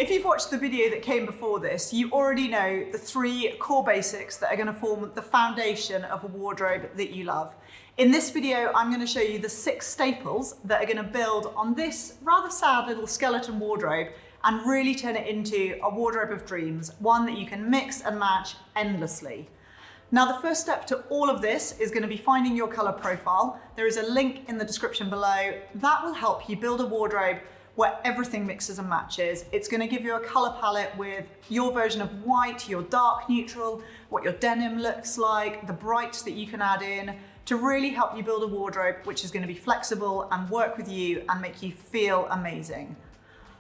If you've watched the video that came before this, you already know the 3 core basics that are going to form the foundation of a wardrobe that you love. In this video, I'm going to show you the 6 staples that are going to build on this rather sad little skeleton wardrobe and really turn it into a wardrobe of dreams, one that you can mix and match endlessly. Now, the first step to all of this is going to be finding your color profile. There is a link in the description below. That will help you build a wardrobe where everything mixes and matches. It's going to give you a color palette with your version of white, your dark neutral, what your denim looks like, the brights that you can add in to really help you build a wardrobe which is going to be flexible and work with you and make you feel amazing.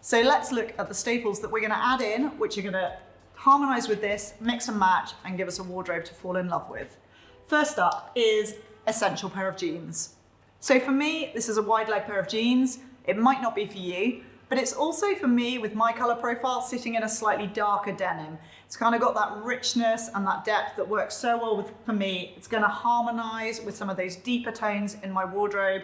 So let's look at the staples that we're going to add in, which are going to harmonize with this, mix and match, and give us a wardrobe to fall in love with. First up is essential pair of jeans. So for me, this is a wide leg pair of jeans. It might not be for you, but it's also for me with my color profile sitting in a slightly darker denim. It's kind of got that richness and that depth that works so well for me. It's going to harmonize with some of those deeper tones in my wardrobe,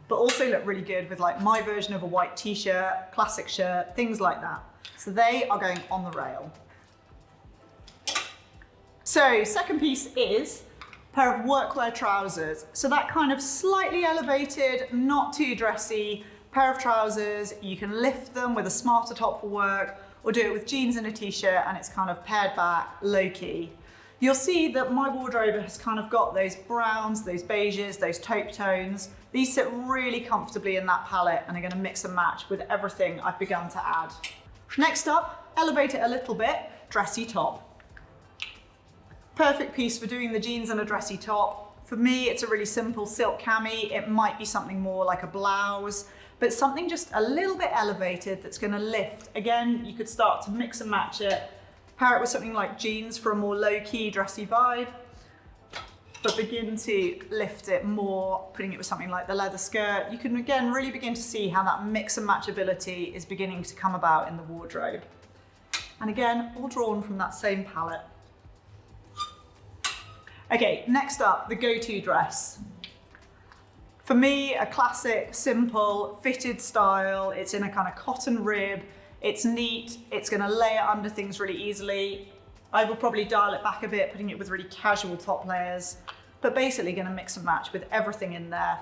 but also look really good with like my version of a white t-shirt, classic shirt, things like that. So they are going on the rail. So second piece is a pair of workwear trousers. So that kind of slightly elevated, not too dressy pair of trousers. You can lift them with a smarter top for work or do it with jeans and a t-shirt and it's kind of pared back, low-key. You'll see that my wardrobe has kind of got those browns, those beiges, those taupe tones. These sit really comfortably in that palette and are going to mix and match with everything I've begun to add. Next up, elevate it a little bit, dressy top. Perfect piece for doing the jeans and a dressy top. For me, it's a really simple silk cami. It might be something more like a blouse, but something just a little bit elevated that's going to lift. Again, you could start to mix and match it, pair it with something like jeans for a more low-key, dressy vibe, but begin to lift it more, putting it with something like the leather skirt. You can, again, really begin to see how that mix and matchability is beginning to come about in the wardrobe. And again, all drawn from that same palette. Okay, next up, the go-to dress. For me, a classic, simple, fitted style. It's in a kind of cotton rib. It's neat. It's going to layer under things really easily. I will probably dial it back a bit, putting it with really casual top layers, but basically going to mix and match with everything in there.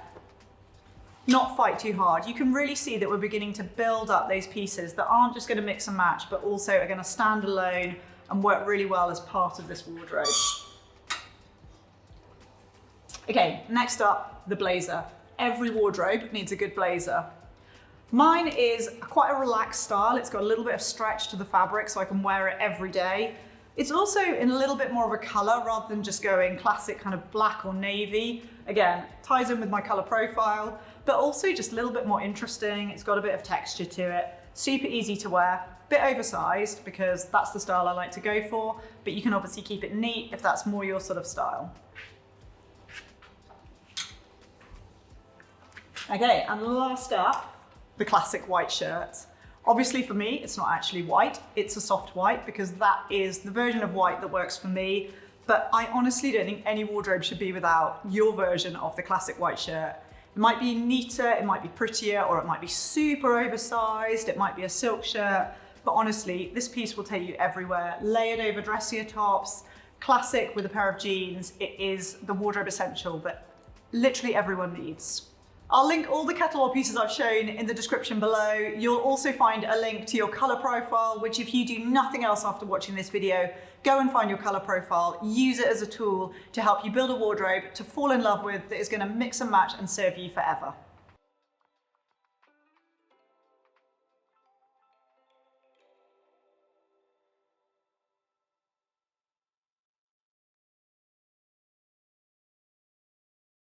Not fight too hard. You can really see that we're beginning to build up those pieces that aren't just going to mix and match, but also are going to stand alone and work really well as part of this wardrobe. Okay, next up, the blazer. Every wardrobe needs a good blazer. Mine is quite a relaxed style. It's got a little bit of stretch to the fabric so I can wear it every day. It's also in a little bit more of a color rather than just going classic kind of black or navy. Again, ties in with my color profile, but also just a little bit more interesting. It's got a bit of texture to it. Super easy to wear, bit oversized because that's the style I like to go for, but you can obviously keep it neat if that's more your sort of style. Okay, and last up, the classic white shirt. Obviously for me, it's not actually white, it's a soft white because that is the version of white that works for me. But I honestly don't think any wardrobe should be without your version of the classic white shirt. It might be neater, it might be prettier, or it might be super oversized, it might be a silk shirt. But honestly, this piece will take you everywhere. Layered over dressier tops, classic with a pair of jeans. It is the wardrobe essential that literally everyone needs. I'll link all the catalog pieces I've shown in the description below. You'll also find a link to your color profile, which if you do nothing else after watching this video, go and find your color profile, use it as a tool to help you build a wardrobe to fall in love with that is going to mix and match and serve you forever.